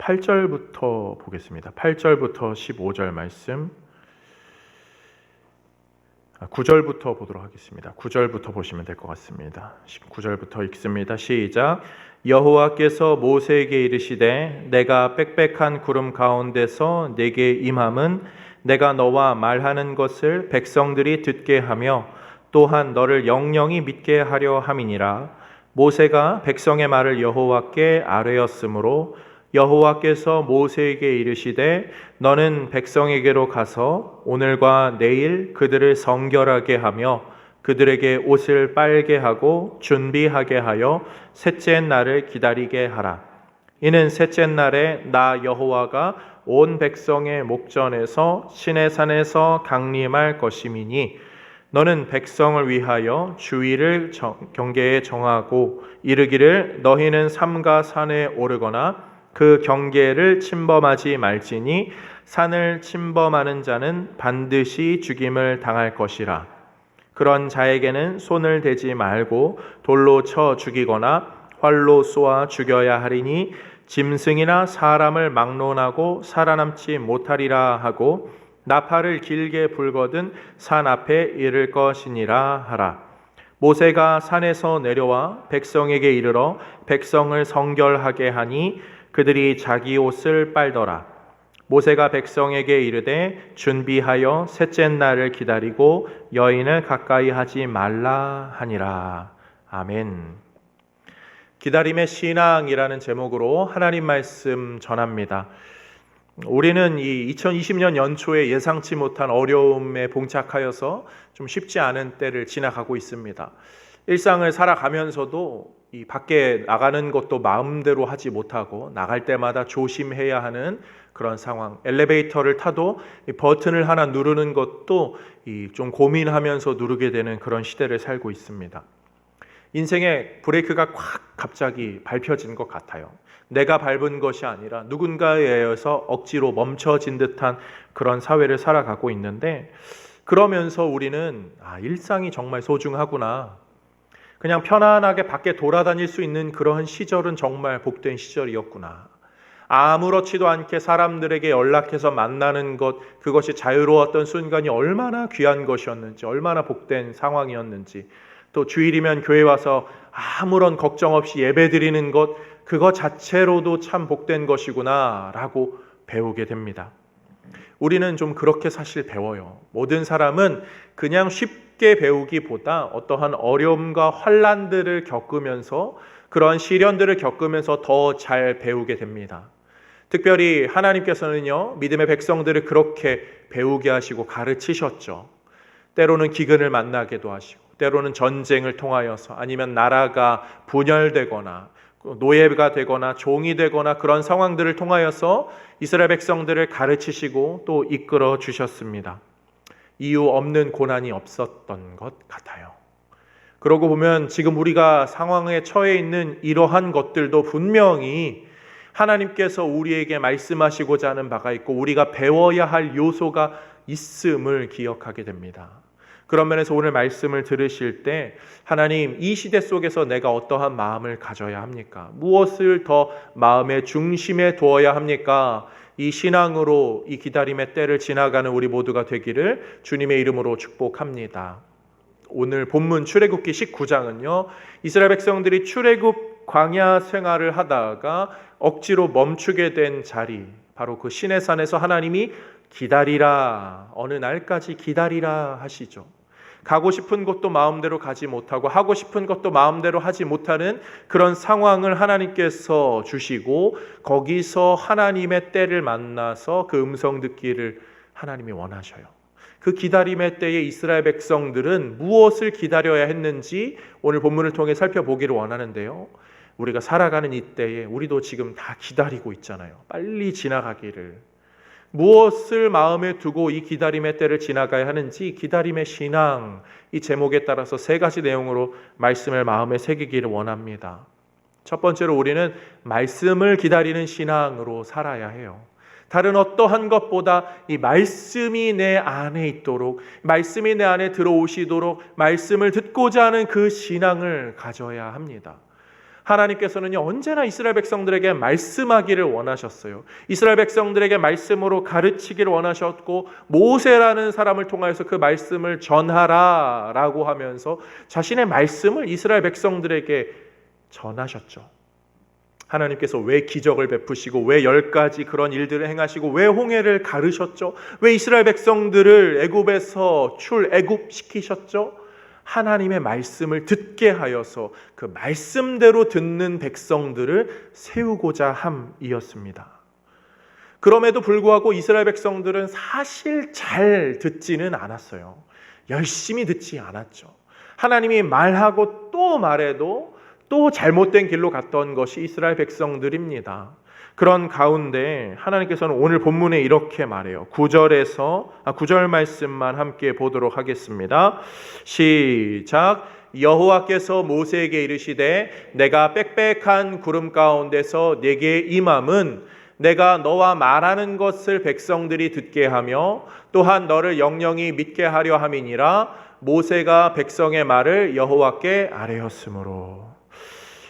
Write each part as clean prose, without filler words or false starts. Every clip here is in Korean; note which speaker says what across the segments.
Speaker 1: 8절부터 보겠습니다. 8절부터 15절 말씀, 9절부터 보도록 하겠습니다. 9절부터 보시면 될 것 같습니다. 9절부터 읽습니다. 시작. 여호와께서 모세에게 이르시되 내가 빽빽한 구름 가운데서 네게 임함은 내가 너와 말하는 것을 백성들이 듣게 하며 또한 너를 영영이 믿게 하려 함이니라. 모세가 백성의 말을 여호와께 아뢰었으므로 여호와께서 모세에게 이르시되 너는 백성에게로 가서 오늘과 내일 그들을 성결하게 하며 그들에게 옷을 빨게 하고 준비하게 하여 셋째 날을 기다리게 하라. 이는 셋째 날에 나 여호와가 온 백성의 목전에서 시내산에서 강림할 것임이니 너는 백성을 위하여 주의를 경계에 정하고 이르기를 너희는 삼가 산에 오르거나 그 경계를 침범하지 말지니 산을 침범하는 자는 반드시 죽임을 당할 것이라. 그런 자에게는 손을 대지 말고 돌로 쳐 죽이거나 활로 쏘아 죽여야 하리니 짐승이나 사람을 막론하고 살아남지 못하리라 하고 나팔을 길게 불거든 산 앞에 이를 것이니라 하라. 모세가 산에서 내려와 백성에게 이르러 백성을 성결하게 하니 그들이 자기 옷을 빨더라. 모세가 백성에게 이르되 준비하여 셋째 날을 기다리고 여인을 가까이 하지 말라 하니라. 아멘. 기다림의 신앙이라는 제목으로 하나님 말씀 전합니다. 우리는 이 2020년 연초에 예상치 못한 어려움에 봉착하여서 좀 쉽지 않은 때를 지나가고 있습니다. 일상을 살아가면서도 이 밖에 나가는 것도 마음대로 하지 못하고 나갈 때마다 조심해야 하는 그런 상황. 엘리베이터를 타도 이 버튼을 하나 누르는 것도 좀 고민하면서 누르게 되는 그런 시대를 살고 있습니다. 인생의 브레이크가 콱 갑자기 밟혀진 것 같아요. 내가 밟은 것이 아니라 누군가에 의해서 억지로 멈춰진 듯한 그런 사회를 살아가고 있는데, 그러면서 우리는 일상이 정말 소중하구나. 그냥 편안하게 밖에 돌아다닐 수 있는 그런 시절은 정말 복된 시절이었구나. 아무렇지도 않게 사람들에게 연락해서 만나는 것, 그것이 자유로웠던 순간이 얼마나 귀한 것이었는지, 얼마나 복된 상황이었는지, 또 주일이면 교회 와서 아무런 걱정 없이 예배드리는 것, 그것 자체로도 참 복된 것이구나 라고 배우게 됩니다. 우리는 좀 그렇게 사실 배워요. 모든 사람은 그냥 쉽게 배우기보다 어떠한 어려움과 환난들을 겪으면서, 그런 시련들을 겪으면서 더 잘 배우게 됩니다. 특별히 하나님께서는요, 믿음의 백성들을 그렇게 배우게 하시고 가르치셨죠. 때로는 기근을 만나게도 하시고, 때로는 전쟁을 통하여서, 아니면 나라가 분열되거나 노예가 되거나 종이 되거나 그런 상황들을 통하여서 이스라엘 백성들을 가르치시고 또 이끌어 주셨습니다. 이유 없는 고난이 없었던 것 같아요. 그러고 보면 지금 우리가 상황에 처해 있는 이러한 것들도 분명히 하나님께서 우리에게 말씀하시고자 하는 바가 있고 우리가 배워야 할 요소가 있음을 기억하게 됩니다. 그런 면에서 오늘 말씀을 들으실 때, 하나님, 이 시대 속에서 내가 어떠한 마음을 가져야 합니까? 무엇을 더 마음의 중심에 두어야 합니까? 이 신앙으로 이 기다림의 때를 지나가는 우리 모두가 되기를 주님의 이름으로 축복합니다. 오늘 본문 출애굽기 19장은요, 이스라엘 백성들이 출애굽 광야 생활을 하다가 억지로 멈추게 된 자리, 바로 그 시내산에서 하나님이 기다리라, 어느 날까지 기다리라 하시죠. 가고 싶은 곳도 마음대로 가지 못하고 하고 싶은 것도 마음대로 하지 못하는 그런 상황을 하나님께서 주시고, 거기서 하나님의 때를 만나서 그 음성 듣기를 하나님이 원하셔요. 그 기다림의 때에 이스라엘 백성들은 무엇을 기다려야 했는지 오늘 본문을 통해 살펴보기를 원하는데요, 우리가 살아가는 이 때에 우리도 지금 다 기다리고 있잖아요. 빨리 지나가기를. 무엇을 마음에 두고 이 기다림의 때를 지나가야 하는지, 기다림의 신앙, 이 제목에 따라서 세 가지 내용으로 말씀을 마음에 새기기를 원합니다. 첫 번째로 우리는 말씀을 기다리는 신앙으로 살아야 해요. 다른 어떠한 것보다 이 말씀이 내 안에 있도록, 말씀이 내 안에 들어오시도록 말씀을 듣고자 하는 그 신앙을 가져야 합니다. 하나님께서는요, 언제나 이스라엘 백성들에게 말씀하기를 원하셨어요. 이스라엘 백성들에게 말씀으로 가르치기를 원하셨고, 모세라는 사람을 통하여서 그 말씀을 전하라 라고 하면서 자신의 말씀을 이스라엘 백성들에게 전하셨죠. 하나님께서 왜 기적을 베푸시고, 왜 10가지 그런 일들을 행하시고, 왜 홍해를 가르셨죠? 왜 이스라엘 백성들을 애굽에서 출애굽시키셨죠? 하나님의 말씀을 듣게 하여서 그 말씀대로 듣는 백성들을 세우고자 함이었습니다. 그럼에도 불구하고 이스라엘 백성들은 사실 잘 듣지는 않았어요. 열심히 듣지 않았죠. 하나님이 말하고 또 말해도 또 잘못된 길로 갔던 것이 이스라엘 백성들입니다. 그런 가운데 하나님께서는 오늘 본문에 이렇게 말해요. 9절 말씀만 함께 보도록 하겠습니다. 시작. 여호와께서 모세에게 이르시되 내가 빽빽한 구름 가운데서 네게 임함은 내가 너와 말하는 것을 백성들이 듣게 하며 또한 너를 영영이 믿게 하려 함이니라. 모세가 백성의 말을 여호와께 아뢰었으므로.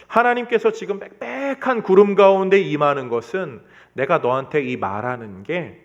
Speaker 1: 하나님께서 지금 빽빽한 구름 가운데 임하는 것은 내가 너한테 이 말하는 게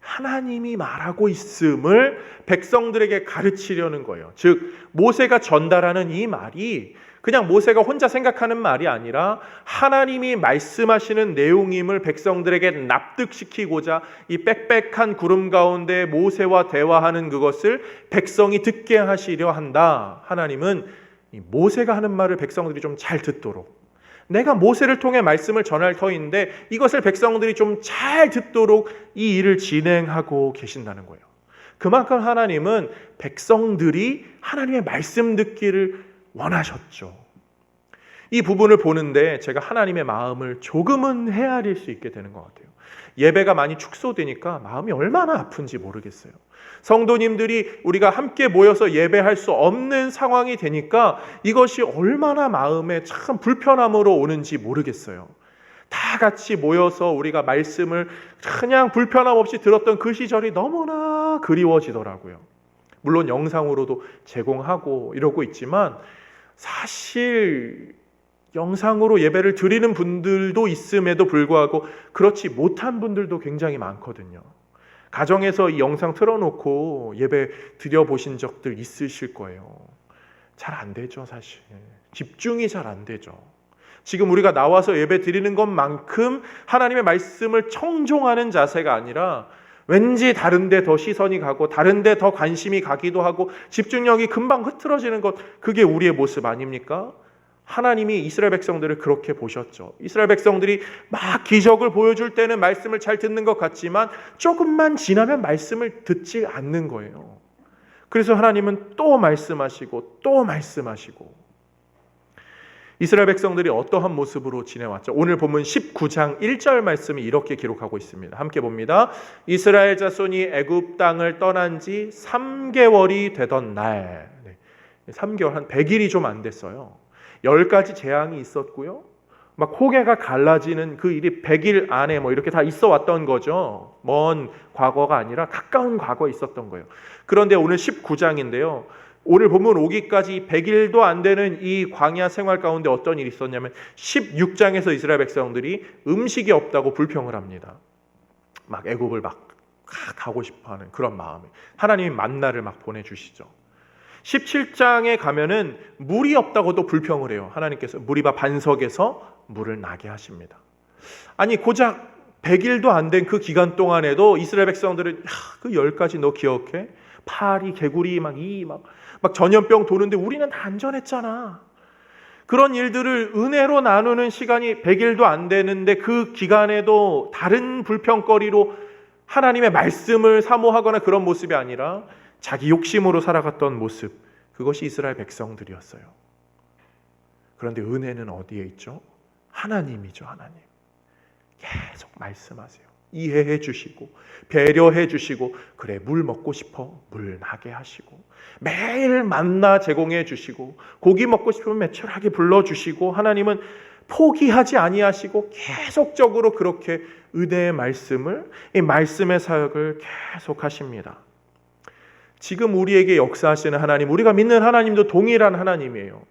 Speaker 1: 하나님이 말하고 있음을 백성들에게 가르치려는 거예요. 즉 모세가 전달하는 이 말이 그냥 모세가 혼자 생각하는 말이 아니라 하나님이 말씀하시는 내용임을 백성들에게 납득시키고자 이 빽빽한 구름 가운데 모세와 대화하는 그것을 백성이 듣게 하시려 한다. 하나님은 이 모세가 하는 말을 백성들이 좀 잘 듣도록, 내가 모세를 통해 말씀을 전할 터인데 이것을 백성들이 좀 잘 듣도록 이 일을 진행하고 계신다는 거예요. 그만큼 하나님은 백성들이 하나님의 말씀 듣기를 원하셨죠. 이 부분을 보는데 제가 하나님의 마음을 조금은 헤아릴 수 있게 되는 것 같아요. 예배가 많이 축소되니까 마음이 얼마나 아픈지 모르겠어요. 성도님들이 우리가 함께 모여서 예배할 수 없는 상황이 되니까 이것이 얼마나 마음에 참 불편함으로 오는지 모르겠어요. 다 같이 모여서 우리가 말씀을 그냥 불편함 없이 들었던 그 시절이 너무나 그리워지더라고요. 물론 영상으로도 제공하고 이러고 있지만 사실 영상으로 예배를 드리는 분들도 있음에도 불구하고 그렇지 못한 분들도 굉장히 많거든요. 가정에서 이 영상 틀어놓고 예배 드려보신 적들 있으실 거예요. 잘 안 되죠, 사실. 집중이 잘 안 되죠. 지금 우리가 나와서 예배 드리는 것만큼 하나님의 말씀을 청종하는 자세가 아니라 왠지 다른 데 더 시선이 가고 다른 데 더 관심이 가기도 하고 집중력이 금방 흐트러지는 것, 그게 우리의 모습 아닙니까? 하나님이 이스라엘 백성들을 그렇게 보셨죠. 이스라엘 백성들이 막 기적을 보여줄 때는 말씀을 잘 듣는 것 같지만 조금만 지나면 말씀을 듣지 않는 거예요. 그래서 하나님은 또 말씀하시고 또 말씀하시고, 이스라엘 백성들이 어떠한 모습으로 지내왔죠? 오늘 본문 19장 1절 말씀이 이렇게 기록하고 있습니다. 함께 봅니다. 이스라엘 자손이 애굽 땅을 떠난 지 3개월이 되던 날, 3개월, 한 100일이 좀 안 됐어요. 10가지 재앙이 있었고요. 막 호계가 갈라지는 그 일이 100일 안에 뭐 이렇게 다 있어 왔던 거죠. 먼 과거가 아니라 가까운 과거에 있었던 거예요. 그런데 오늘 19장인데요. 오늘 본문 오기까지 100일도 안 되는 이 광야 생활 가운데 어떤 일이 있었냐면 16장에서 이스라엘 백성들이 음식이 없다고 불평을 합니다. 막 애굽을 막 가고 싶어하는 그런 마음에 하나님이 만나를 막 보내주시죠. 17장에 가면은 물이 없다고도 불평을 해요. 하나님께서 무리바 반석에서 물을 나게 하십니다. 아니 고작 100일도 안 된 그 기간 동안에도 이스라엘 백성들은 그 10가지 너 기억해? 파리, 개구리, 막 전염병 도는데 우리는 다 안전했잖아. 그런 일들을 은혜로 나누는 시간이 100일도 안 되는데 그 기간에도 다른 불평거리로 하나님의 말씀을 사모하거나 그런 모습이 아니라 자기 욕심으로 살아갔던 모습, 그것이 이스라엘 백성들이었어요. 그런데 은혜는 어디에 있죠? 하나님이죠. 하나님. 계속 말씀하세요. 이해해 주시고 배려해 주시고, 그래 물 먹고 싶어 물 나게 하시고, 매일 만나 제공해 주시고, 고기 먹고 싶으면 매출하게 불러주시고, 하나님은 포기하지 아니하시고 계속적으로 그렇게 은혜의 말씀을, 이 말씀의 사역을 계속 하십니다. 지금 우리에게 역사하시는 하나님, 우리가 믿는 하나님도 동일한 하나님이에요.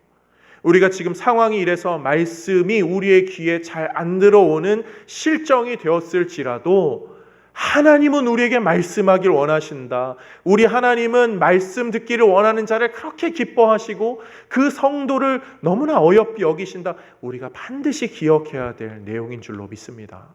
Speaker 1: 우리가 지금 상황이 이래서 말씀이 우리의 귀에 잘 안 들어오는 실정이 되었을지라도 하나님은 우리에게 말씀하길 원하신다. 우리 하나님은 말씀 듣기를 원하는 자를 그렇게 기뻐하시고 그 성도를 너무나 어여삐 여기신다. 우리가 반드시 기억해야 될 내용인 줄로 믿습니다.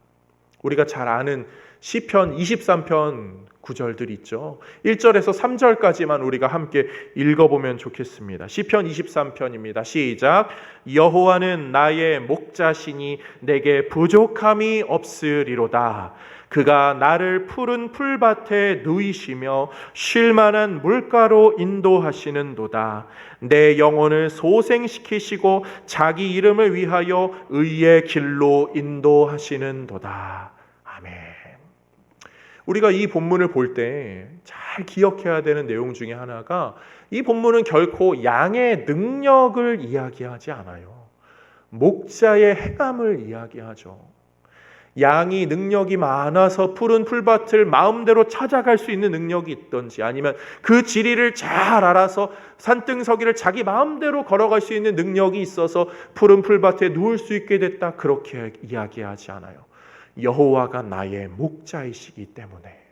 Speaker 1: 우리가 잘 아는 시편 23편 구절들 있죠. 1절에서 3절까지만 우리가 함께 읽어보면 좋겠습니다. 시편 23편입니다. 시작. 여호와는 나의 목자시니 내게 부족함이 없으리로다. 그가 나를 푸른 풀밭에 누이시며 쉴만한 물가로 인도하시는도다. 내 영혼을 소생시키시고 자기 이름을 위하여 의의 길로 인도하시는도다. 아멘. 우리가 이 본문을 볼 때 잘 기억해야 되는 내용 중에 하나가, 이 본문은 결코 양의 능력을 이야기하지 않아요. 목자의 행함을 이야기하죠. 양이 능력이 많아서 푸른 풀밭을 마음대로 찾아갈 수 있는 능력이 있든지, 아니면 그 지리를 잘 알아서 산등서기를 자기 마음대로 걸어갈 수 있는 능력이 있어서 푸른 풀밭에 누울 수 있게 됐다, 그렇게 이야기하지 않아요. 여호와가 나의 목자이시기 때문에,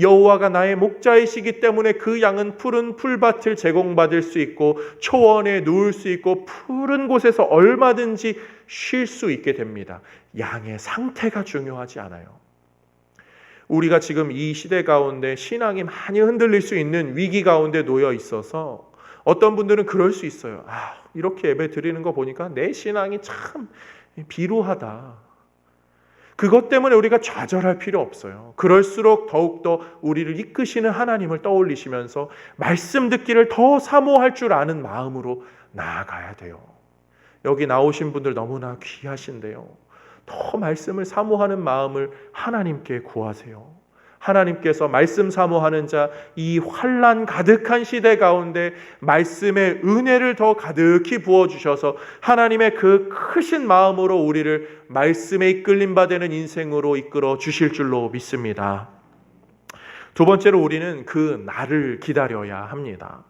Speaker 1: 여호와가 나의 목자이시기 때문에 그 양은 푸른 풀밭을 제공받을 수 있고 초원에 누울 수 있고 푸른 곳에서 얼마든지 쉴 수 있게 됩니다. 양의 상태가 중요하지 않아요. 우리가 지금 이 시대 가운데 신앙이 많이 흔들릴 수 있는 위기 가운데 놓여 있어서 어떤 분들은 그럴 수 있어요. 이렇게 예배 드리는 거 보니까 내 신앙이 참 비루하다. 그것 때문에 우리가 좌절할 필요 없어요. 그럴수록 더욱더 우리를 이끄시는 하나님을 떠올리시면서 말씀 듣기를 더 사모할 줄 아는 마음으로 나아가야 돼요. 여기 나오신 분들 너무나 귀하신데요. 더 말씀을 사모하는 마음을 하나님께 구하세요. 하나님께서 말씀 사모하는 자, 이 환난 가득한 시대 가운데 말씀의 은혜를 더 가득히 부어주셔서 하나님의 그 크신 마음으로 우리를 말씀에 이끌림 받는 인생으로 이끌어 주실 줄로 믿습니다. 두 번째로 우리는 그 날을 기다려야 합니다.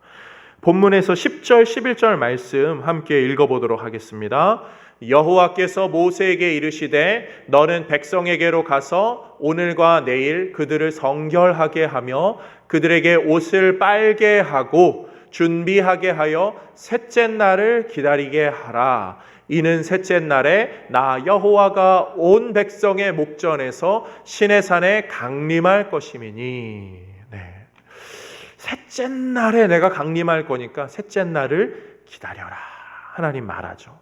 Speaker 1: 본문에서 10절, 11절 말씀 함께 읽어보도록 하겠습니다. 여호와께서 모세에게 이르시되 너는 백성에게로 가서 오늘과 내일 그들을 성결하게 하며 그들에게 옷을 빨게 하고 준비하게 하여 셋째 날을 기다리게 하라. 이는 셋째 날에 나 여호와가 온 백성의 목전에서 시내산에 강림할 것임이니. 셋째 날에 내가 강림할 거니까 셋째 날을 기다려라. 하나님 말하죠.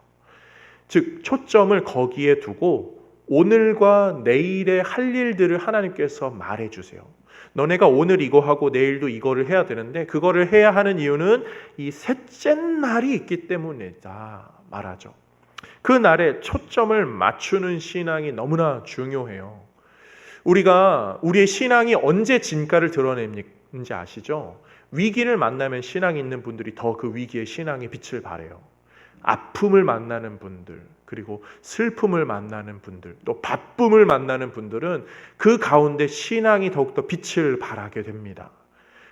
Speaker 1: 즉 초점을 거기에 두고 오늘과 내일의 할 일들을 하나님께서 말해주세요. 너네가 오늘 이거 하고 내일도 이거를 해야 되는데 그거를 해야 하는 이유는 이 셋째 날이 있기 때문이다 말하죠. 그 날에 초점을 맞추는 신앙이 너무나 중요해요. 우리가 우리의 신앙이 언제 진가를 드러내는지 아시죠? 위기를 만나면 신앙이 있는 분들이 더 그 위기에 신앙의 빛을 발해요. 아픔을 만나는 분들, 그리고 슬픔을 만나는 분들, 또 바쁨을 만나는 분들은 그 가운데 신앙이 더욱더 빛을 발하게 됩니다.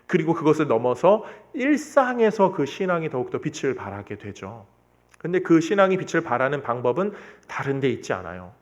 Speaker 1: 그리고 그것을 넘어서 일상에서 그 신앙이 더욱더 빛을 발하게 되죠. 근데 그 신앙이 빛을 발하는 방법은 다른 데 있지 않아요.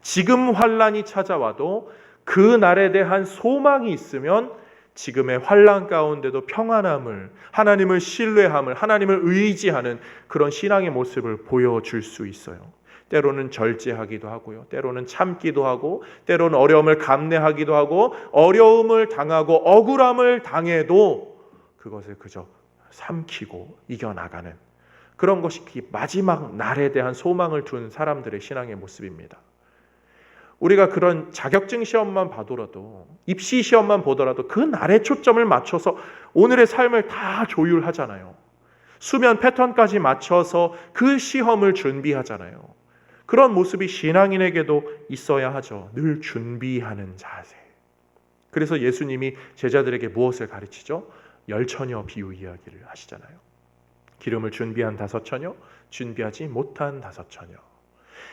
Speaker 1: 지금 환난이 찾아와도 그 날에 대한 소망이 있으면 지금의 환난 가운데도 평안함을, 하나님을 신뢰함을, 하나님을 의지하는 그런 신앙의 모습을 보여줄 수 있어요. 때로는 절제하기도 하고요. 때로는 참기도 하고, 때로는 어려움을 감내하기도 하고, 어려움을 당하고 억울함을 당해도 그것을 그저 삼키고 이겨나가는 그런 것이 마지막 날에 대한 소망을 둔 사람들의 신앙의 모습입니다. 우리가 그런 자격증 시험만 봐더라도, 입시 시험만 보더라도 그 날에 초점을 맞춰서 오늘의 삶을 다 조율하잖아요. 수면 패턴까지 맞춰서 그 시험을 준비하잖아요. 그런 모습이 신앙인에게도 있어야 하죠. 늘 준비하는 자세. 그래서 예수님이 제자들에게 무엇을 가르치죠? 열처녀 비유 이야기를 하시잖아요. 기름을 준비한 5처녀, 준비하지 못한 5처녀.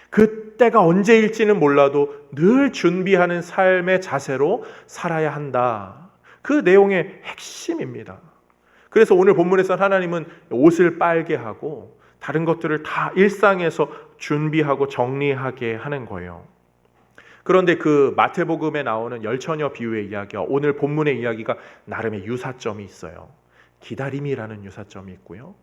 Speaker 1: 그때가 언제일지는 몰라도 늘 준비하는 삶의 자세로 살아야 한다. 그 내용의 핵심입니다. 그래서 오늘 본문에서 하나님은 옷을 빨게 하고 다른 것들을 다 일상에서 준비하고 정리하게 하는 거예요. 그런데 그 마태복음에 나오는 열처녀 비유의 이야기와 오늘 본문의 이야기가 나름의 유사점이 있어요. 기다림이라는 유사점이 있고요.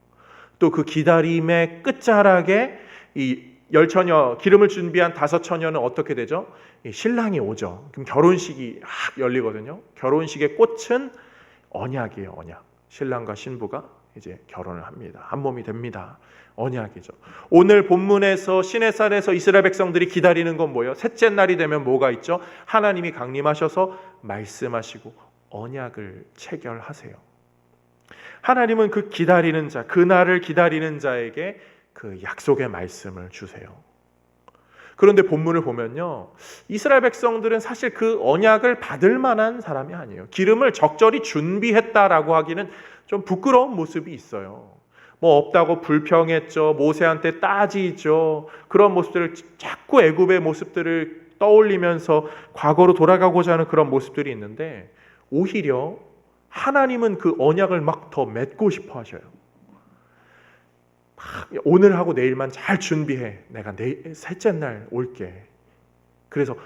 Speaker 1: 또 그 기다림의 끝자락에 이 열처녀, 기름을 준비한 5처녀는 어떻게 되죠? 신랑이 오죠. 그럼 결혼식이 열리거든요. 결혼식의 꽃은 언약이에요, 언약. 신랑과 신부가 이제 결혼을 합니다. 한 몸이 됩니다. 언약이죠. 오늘 본문에서 시내산에서 이스라엘 백성들이 기다리는 건 뭐예요? 셋째 날이 되면 뭐가 있죠? 하나님이 강림하셔서 말씀하시고 언약을 체결하세요. 하나님은 그 기다리는 자, 그 날을 기다리는 자에게 그 약속의 말씀을 주세요. 그런데 본문을 보면요, 이스라엘 백성들은 사실 그 언약을 받을 만한 사람이 아니에요. 기름을 적절히 준비했다라고 하기는 좀 부끄러운 모습이 있어요. 뭐 없다고 불평했죠. 모세한테 따지죠. 그런 모습들을 자꾸 애굽의 모습들을 떠올리면서 과거로 돌아가고자 하는 그런 모습들이 있는데 오히려 하나님은 그 언약을 막 더 맺고 싶어 하셔요. 오늘하고 내일만 잘 준비해. 내가 셋째 날 올게. 그래서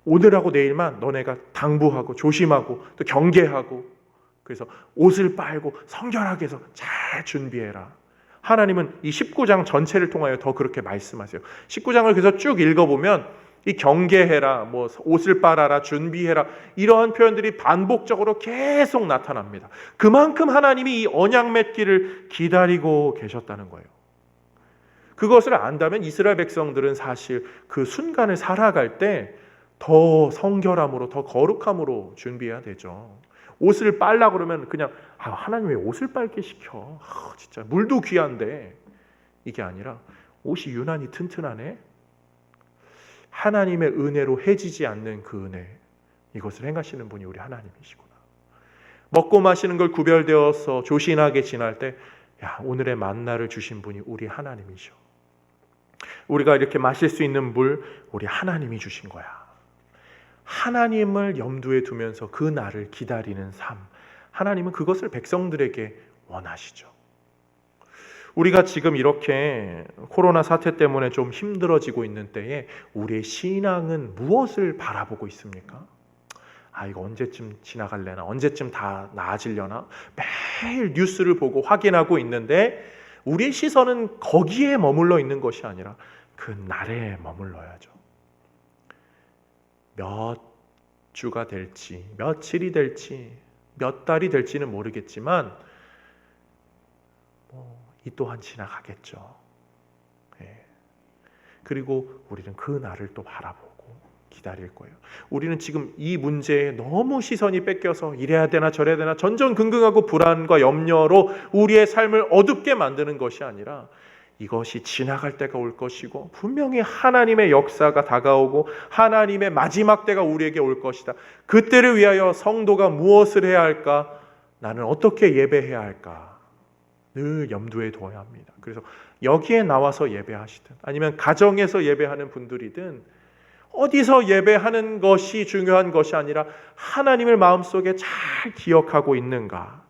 Speaker 1: 오늘하고 내일만 너네가 당부하고 조심하고 또 경계하고 그래서 옷을 빨고 성결하게 해서 잘 준비해라. 하나님은 이 19장 전체를 통하여 더 그렇게 말씀하세요. 19장을 그래서 쭉 읽어보면 이 경계해라, 뭐 옷을 빨아라, 준비해라 이러한 표현들이 반복적으로 계속 나타납니다. 그만큼 하나님이 이 언약 맺기를 기다리고 계셨다는 거예요. 그것을 안다면 이스라엘 백성들은 사실 그 순간을 살아갈 때 더 성결함으로 더 거룩함으로 준비해야 되죠. 옷을 빨라 그러면 그냥 하나님 왜 옷을 빨게 시켜? 진짜 물도 귀한데 이게 아니라 옷이 유난히 튼튼하네. 하나님의 은혜로 해지지 않는 그 은혜, 이것을 행하시는 분이 우리 하나님이시구나. 먹고 마시는 걸 구별되어서 조신하게 지날 때 오늘의 만나를 주신 분이 우리 하나님이셔. 우리가 이렇게 마실 수 있는 물 우리 하나님이 주신 거야. 하나님을 염두에 두면서 그 날을 기다리는 삶, 하나님은 그것을 백성들에게 원하시죠. 우리가 지금 이렇게 코로나 사태 때문에 좀 힘들어지고 있는 때에 우리의 신앙은 무엇을 바라보고 있습니까? 이거 언제쯤 지나갈래나? 언제쯤 다 나아지려나? 매일 뉴스를 보고 확인하고 있는데 우리의 시선은 거기에 머물러 있는 것이 아니라 그 날에 머물러야죠. 몇 주가 될지, 며칠이 될지, 몇 달이 될지는 모르겠지만 이 또한 지나가겠죠. 그리고 우리는 그 날을 또 바라보고 기다릴 거예요. 우리는 지금 이 문제에 너무 시선이 뺏겨서 이래야 되나 저래야 되나 전전긍긍하고 불안과 염려로 우리의 삶을 어둡게 만드는 것이 아니라 이것이 지나갈 때가 올 것이고 분명히 하나님의 역사가 다가오고 하나님의 마지막 때가 우리에게 올 것이다. 그때를 위하여 성도가 무엇을 해야 할까? 나는 어떻게 예배해야 할까? 늘 염두에 둬야 합니다. 그래서 여기에 나와서 예배하시든 아니면 가정에서 예배하는 분들이든 어디서 예배하는 것이 중요한 것이 아니라 하나님을 마음속에 잘 기억하고 있는가?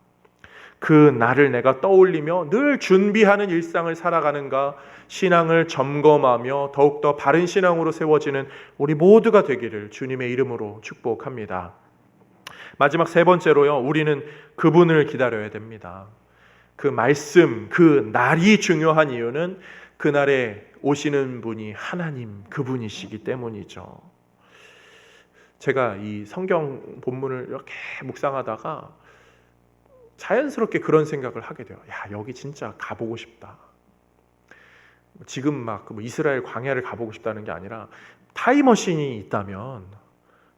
Speaker 1: 그 날을 내가 떠올리며 늘 준비하는 일상을 살아가는가? 신앙을 점검하며 더욱더 바른 신앙으로 세워지는 우리 모두가 되기를 주님의 이름으로 축복합니다. 마지막 세 번째로요, 우리는 그분을 기다려야 됩니다. 그 말씀, 그 날이 중요한 이유는 그날에 오시는 분이 하나님 그분이시기 때문이죠. 제가 이 성경 본문을 이렇게 묵상하다가 자연스럽게 그런 생각을 하게 돼요. 여기 진짜 가보고 싶다. 지금 막 이스라엘 광야를 가보고 싶다는 게 아니라 타임머신이 있다면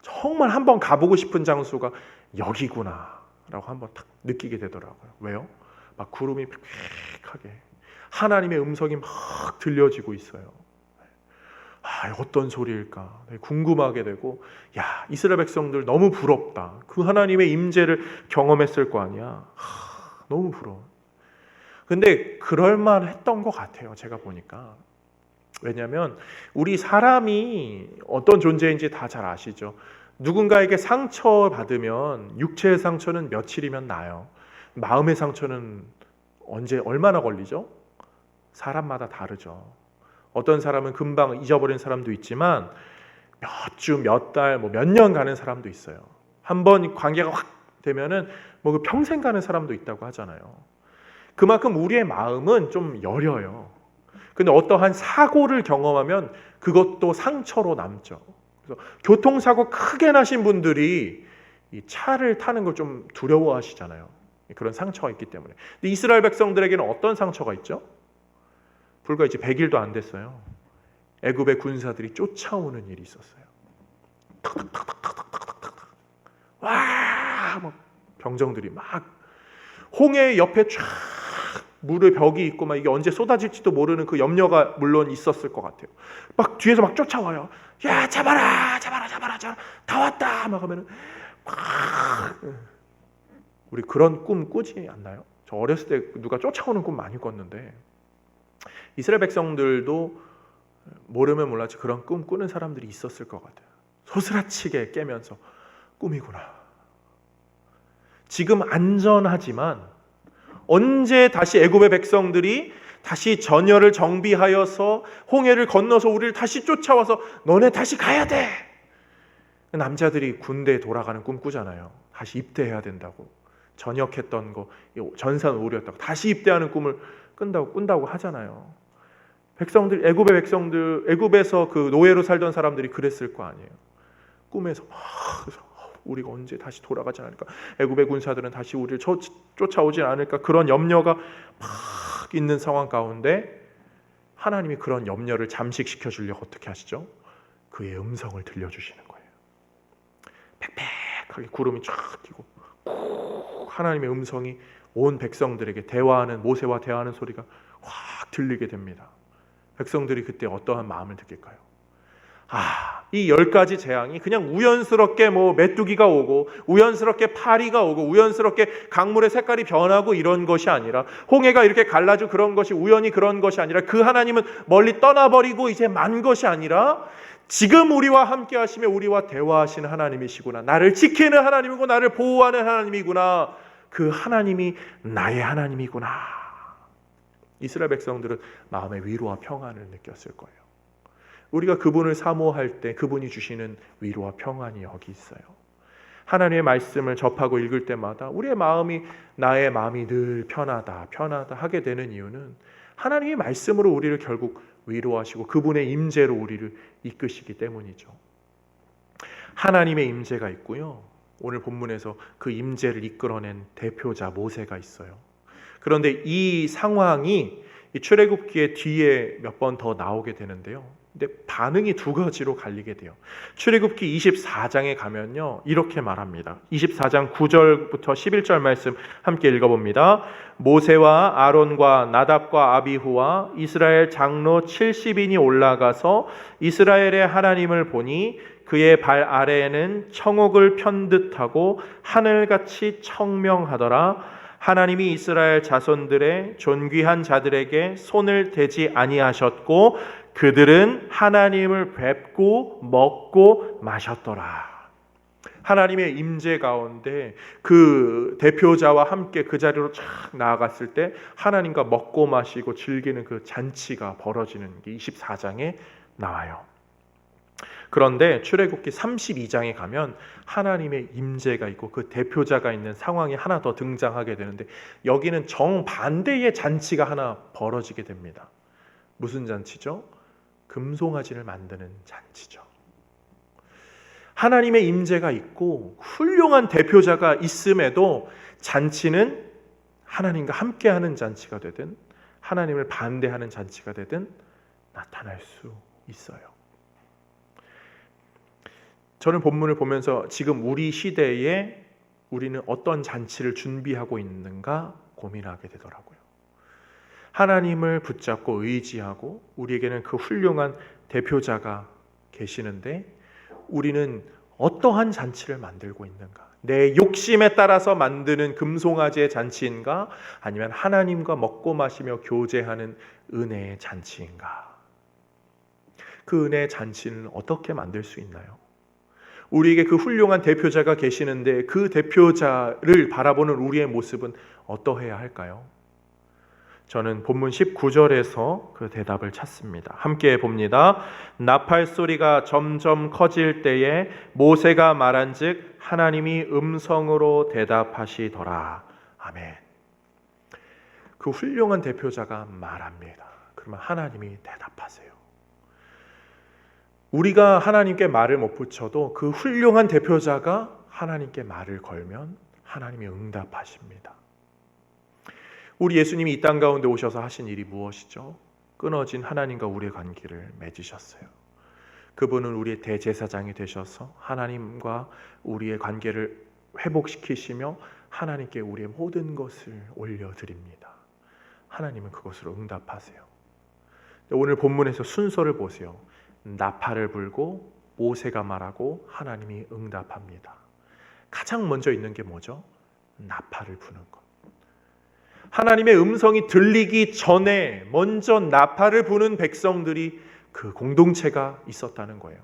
Speaker 1: 정말 한번 가보고 싶은 장소가 여기구나 라고 한번 딱 느끼게 되더라고요. 왜요? 막 구름이 빽빽하게 하나님의 음성이 막 들려지고 있어요. 어떤 소리일까 궁금하게 되고, 이스라엘 백성들 너무 부럽다. 그 하나님의 임재를 경험했을 거 아니야. 너무 부러워. 근데 그럴만 했던 것 같아요. 제가 보니까. 왜냐하면 우리 사람이 어떤 존재인지 다 잘 아시죠. 누군가에게 상처 받으면 육체의 상처는 며칠이면 나요. 마음의 상처는 얼마나 걸리죠? 사람마다 다르죠. 어떤 사람은 금방 잊어버린 사람도 있지만 몇 주, 몇 달, 몇 년 가는 사람도 있어요. 한번 관계가 확 되면은 그 평생 가는 사람도 있다고 하잖아요. 그만큼 우리의 마음은 좀 여려요. 근데 어떠한 사고를 경험하면 그것도 상처로 남죠. 그래서 교통사고 크게 나신 분들이 이 차를 타는 걸 좀 두려워하시잖아요. 그런 상처가 있기 때문에. 근데 이스라엘 백성들에게는 어떤 상처가 있죠? 불과 이제 100일도 안 됐어요. 애굽의 군사들이 쫓아오는 일이 있었어요. 와, 막 병정들이 막 홍해 옆에 쫙 물의 벽이 있고 막 이게 언제 쏟아질지도 모르는 그 염려가 물론 있었을 것 같아요. 막 뒤에서 막 쫓아와요. 야, 잡아라, 잡아라, 잡아라, 잡아라, 다 왔다. 막 하면은 우리 그런 꿈 꾸지 않나요? 저 어렸을 때 누가 쫓아오는 꿈 많이 꿨는데 이스라엘 백성들도 모르면 몰랐지 그런 꿈 꾸는 사람들이 있었을 것 같아요. 소스라치게 깨면서 꿈이구나. 지금 안전하지만 언제 다시 애굽의 백성들이 다시 전열을 정비하여서 홍해를 건너서 우리를 다시 쫓아와서 너네 다시 가야 돼. 남자들이 군대에 돌아가는 꿈 꾸잖아요. 다시 입대해야 된다고. 전역했던 거 전산 오류였다고 다시 입대하는 꿈을 꾼다고 하잖아요. 백성들, 애굽의 백성들, 애굽에서 그 노예로 살던 사람들이 그랬을 거 아니에요. 꿈에서 우리가 언제 다시 돌아가지 않을까? 애굽의 군사들은 다시 우리를 쫓아오지 않을까? 그런 염려가 막 있는 상황 가운데 하나님이 그런 염려를 잠식시켜 주려고 어떻게 하시죠? 그의 음성을 들려주시는 거예요. 팩팩하게 구름이 쫙 끼고 하나님의 음성이 온 백성들에게 대화하는 모세와 대화하는 소리가 확 들리게 됩니다. 백성들이 그때 어떠한 마음을 느낄까요? 이 10가지 재앙이 그냥 우연스럽게 메뚜기가 오고 우연스럽게 파리가 오고 우연스럽게 강물의 색깔이 변하고 이런 것이 아니라 홍해가 이렇게 갈라지고 그런 것이 우연히 그런 것이 아니라 그 하나님은 멀리 떠나버리고 이제 만 것이 아니라 지금 우리와 함께 하시며 우리와 대화하시는 하나님이시구나. 나를 지키는 하나님이고 나를 보호하는 하나님이구나. 그 하나님이 나의 하나님이구나. 이스라엘 백성들은 마음의 위로와 평안을 느꼈을 거예요. 우리가 그분을 사모할 때 그분이 주시는 위로와 평안이 여기 있어요. 하나님의 말씀을 접하고 읽을 때마다 우리의 마음이 나의 마음이 늘 편하다 하게 되는 이유는 하나님의 말씀으로 우리를 결국 위로하시고 그분의 임재로 우리를 이끄시기 때문이죠. 하나님의 임재가 있고요. 오늘 본문에서 그 임재를 이끌어낸 대표자 모세가 있어요. 그런데 이 상황이 이 출애굽기의 뒤에 몇 번 더 나오게 되는데요. 근데 반응이 두 가지로 갈리게 돼요. 출애굽기 24장에 가면요. 이렇게 말합니다. 24장 9절부터 11절 말씀 함께 읽어봅니다. 모세와 아론과 나답과 아비후와 이스라엘 장로 70인이 올라가서 이스라엘의 하나님을 보니 그의 발 아래에는 청옥을 편듯하고 하늘같이 청명하더라. 하나님이 이스라엘 자손들의 존귀한 자들에게 손을 대지 아니하셨고 그들은 하나님을 뵙고 먹고 마셨더라. 하나님의 임재 가운데 그 대표자와 함께 그 자리로 쫙 나아갔을 때 하나님과 먹고 마시고 즐기는 그 잔치가 벌어지는 게 24장에 나와요. 그런데 출애굽기 32장에 가면 하나님의 임재가 있고 그 대표자가 있는 상황이 하나 더 등장하게 되는데 여기는 정반대의 잔치가 하나 벌어지게 됩니다. 무슨 잔치죠? 금송아지를 만드는 잔치죠. 하나님의 임재가 있고 훌륭한 대표자가 있음에도 잔치는 하나님과 함께하는 잔치가 되든 하나님을 반대하는 잔치가 되든 나타날 수 있어요. 저는 본문을 보면서 지금 우리 시대에 우리는 어떤 잔치를 준비하고 있는가 고민하게 되더라고요. 하나님을 붙잡고 의지하고 우리에게는 그 훌륭한 대표자가 계시는데 우리는 어떠한 잔치를 만들고 있는가? 내 욕심에 따라서 만드는 금송아지의 잔치인가? 아니면 하나님과 먹고 마시며 교제하는 은혜의 잔치인가? 그 은혜의 잔치는 어떻게 만들 수 있나요? 우리에게 그 훌륭한 대표자가 계시는데 그 대표자를 바라보는 우리의 모습은 어떠해야 할까요? 저는 본문 19절에서 그 대답을 찾습니다. 함께 봅니다. 나팔 소리가 점점 커질 때에 모세가 말한즉 하나님이 음성으로 대답하시더라. 아멘. 그 훌륭한 대표자가 말합니다. 그러면 하나님이 대답하세요. 우리가 하나님께 말을 못 붙여도 그 훌륭한 대표자가 하나님께 말을 걸면 하나님이 응답하십니다. 우리 예수님이 이 땅 가운데 오셔서 하신 일이 무엇이죠? 끊어진 하나님과 우리의 관계를 맺으셨어요. 그분은 우리의 대제사장이 되셔서 하나님과 우리의 관계를 회복시키시며 하나님께 우리의 모든 것을 올려드립니다. 하나님은 그것으로 응답하세요. 오늘 본문에서 순서를 보세요. 나팔을 불고 모세가 말하고 하나님이 응답합니다. 가장 먼저 있는 게 뭐죠? 나팔을 부는 것. 하나님의 음성이 들리기 전에 먼저 나팔을 부는 백성들이 그 공동체가 있었다는 거예요.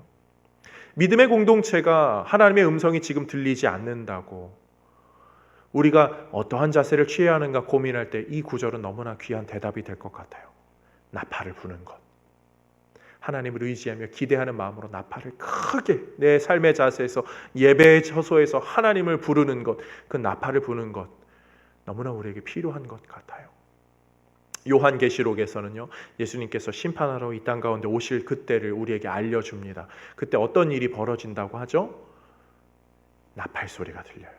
Speaker 1: 믿음의 공동체가 하나님의 음성이 지금 들리지 않는다고 우리가 어떠한 자세를 취해야 하는가 고민할 때 이 구절은 너무나 귀한 대답이 될 것 같아요. 나팔을 부는 것. 하나님을 의지하며 기대하는 마음으로 나팔을 크게 내 삶의 자세에서 예배의 처소에서 하나님을 부르는 것, 그 나팔을 부는 것 너무나 우리에게 필요한 것 같아요. 요한계시록에서는요, 예수님께서 심판하러 이 땅 가운데 오실 그때를 우리에게 알려줍니다. 그때 어떤 일이 벌어진다고 하죠? 나팔 소리가 들려요.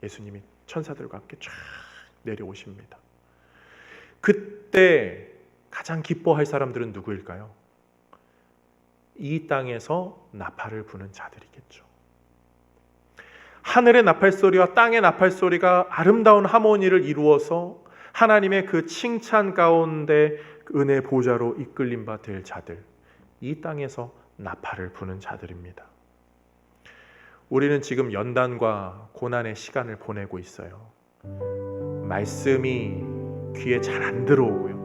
Speaker 1: 예수님이 천사들과 함께 쫙 내려오십니다. 그때 가장 기뻐할 사람들은 누구일까요? 이 땅에서 나팔을 부는 자들이겠죠. 하늘의 나팔 소리와 땅의 나팔 소리가 아름다운 하모니를 이루어서 하나님의 그 칭찬 가운데 은혜 보좌로 이끌림 바 될 자들, 이 땅에서 나팔을 부는 자들입니다. 우리는 지금 연단과 고난의 시간을 보내고 있어요. 말씀이 귀에 잘 안 들어오고요.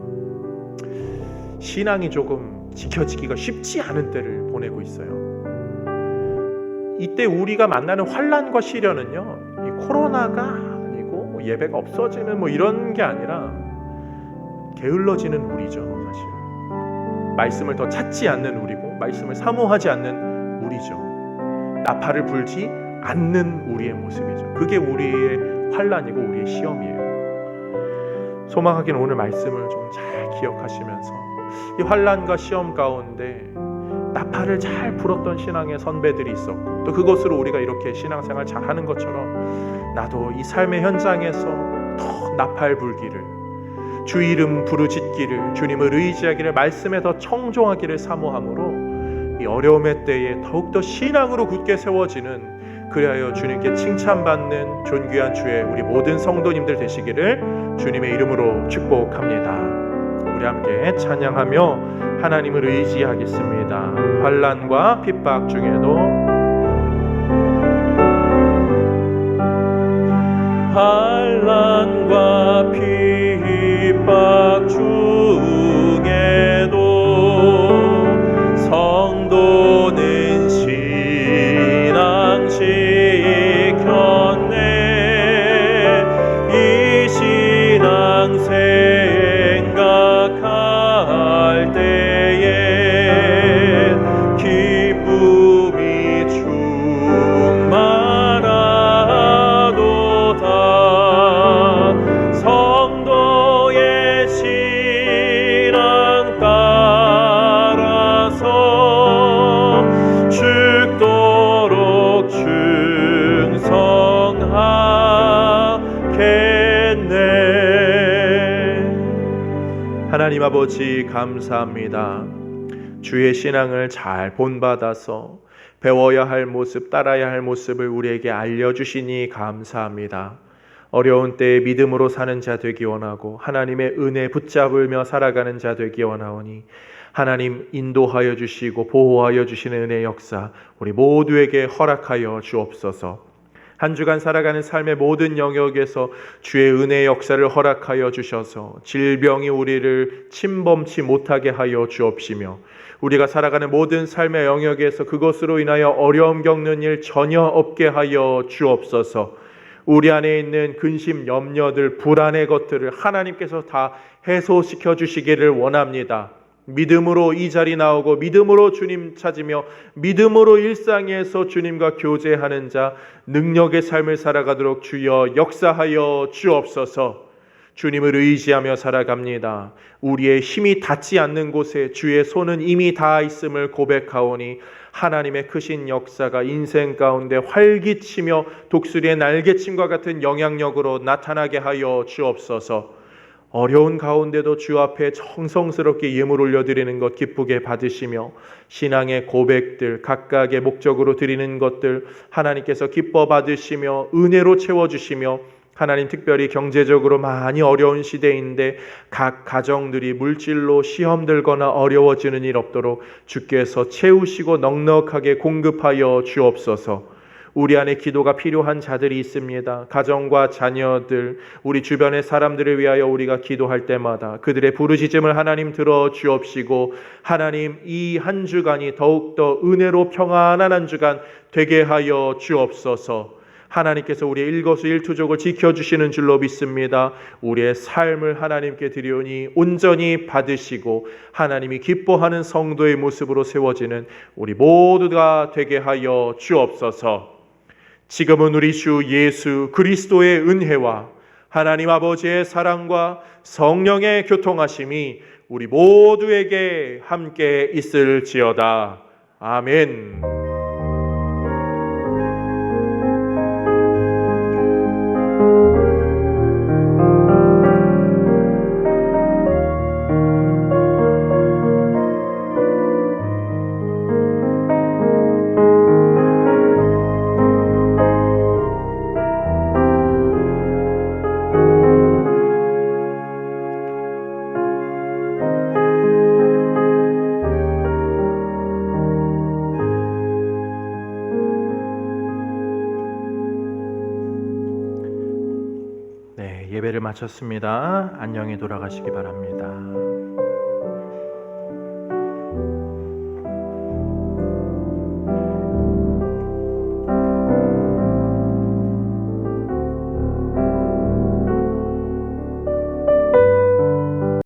Speaker 1: 신앙이 조금 지켜지기가 쉽지 않은 때를 보내고 있어요. 이때 우리가 만나는 환난과 시련은요, 이 코로나가 아니고 예배가 없어지는 이런 게 아니라 게을러지는 우리죠. 사실 말씀을 더 찾지 않는 우리고 말씀을 사모하지 않는 우리죠. 나팔을 불지 않는 우리의 모습이죠. 그게 우리의 환난이고 우리의 시험이에요. 소망하기는 오늘 말씀을 좀 잘 기억하시면서 이 환난과 시험 가운데 나팔을 잘 불었던 신앙의 선배들이 있었고 또 그것으로 우리가 이렇게 신앙생활 잘하는 것처럼 나도 이 삶의 현장에서 더 나팔 불기를, 주 이름 부르짖기를, 주님을 의지하기를, 말씀에 더 청종하기를 사모함으로 이 어려움의 때에 더욱더 신앙으로 굳게 세워지는, 그리하여 주님께 칭찬받는 존귀한 주의 우리 모든 성도님들 되시기를 주님의 이름으로 축복합니다. 우리 함께 찬양하며 하나님을 의지하겠습니다. 환난과 핍박 중에도 환난과 핍박 중에도 성도는 신앙 지켰네. 이 신앙 생각할 때에 기쁨이 충만하도다. 성도의 신앙 따라서 죽도록 충성하겠네. 하나님 아버지 감사합니다. 주의 신앙을 잘 본받아서 배워야 할 모습, 따라야 할 모습을 우리에게 알려주시니 감사합니다. 어려운 때에 믿음으로 사는 자 되기 원하고 하나님의 은혜 붙잡으며 살아가는 자 되기 원하오니 하나님 인도하여 주시고 보호하여 주시는 은혜의 역사 우리 모두에게 허락하여 주옵소서. 한 주간 살아가는 삶의 모든 영역에서 주의 은혜의 역사를 허락하여 주셔서 질병이 우리를 침범치 못하게 하여 주옵시며 우리가 살아가는 모든 삶의 영역에서 그것으로 인하여 어려움 겪는 일 전혀 없게 하여 주옵소서. 우리 안에 있는 근심, 염려들, 불안의 것들을 하나님께서 다 해소시켜 주시기를 원합니다. 믿음으로 이 자리 나오고 믿음으로 주님 찾으며 믿음으로 일상에서 주님과 교제하는 자, 능력의 삶을 살아가도록 주여 역사하여 주옵소서. 주님을 의지하며 살아갑니다. 우리의 힘이 닿지 않는 곳에 주의 손은 이미 닿아 있음을 고백하오니 하나님의 크신 역사가 인생 가운데 활기치며 독수리의 날개침과 같은 영향력으로 나타나게 하여 주옵소서. 어려운 가운데도 주 앞에 정성스럽게 예물 올려드리는 것 기쁘게 받으시며 신앙의 고백들, 각각의 목적으로 드리는 것들 하나님께서 기뻐 받으시며 은혜로 채워주시며, 하나님 특별히 경제적으로 많이 어려운 시대인데 각 가정들이 물질로 시험 들거나 어려워지는 일 없도록 주께서 채우시고 넉넉하게 공급하여 주옵소서. 우리 안에 기도가 필요한 자들이 있습니다. 가정과 자녀들, 우리 주변의 사람들을 위하여 우리가 기도할 때마다 그들의 부르짖음을 하나님 들어 주옵시고, 하나님 이 한 주간이 더욱더 은혜로 평안한 한 주간 되게 하여 주옵소서. 하나님께서 우리의 일거수일투족을 지켜주시는 줄로 믿습니다. 우리의 삶을 하나님께 드리오니 온전히 받으시고 하나님이 기뻐하는 성도의 모습으로 세워지는 우리 모두가 되게 하여 주옵소서. 지금은 우리 주 예수 그리스도의 은혜와 하나님 아버지의 사랑과 성령의 교통하심이 우리 모두에게 함께 있을지어다. 아멘. 예배를 마쳤습니다. 안녕히 돌아가시기 바랍니다.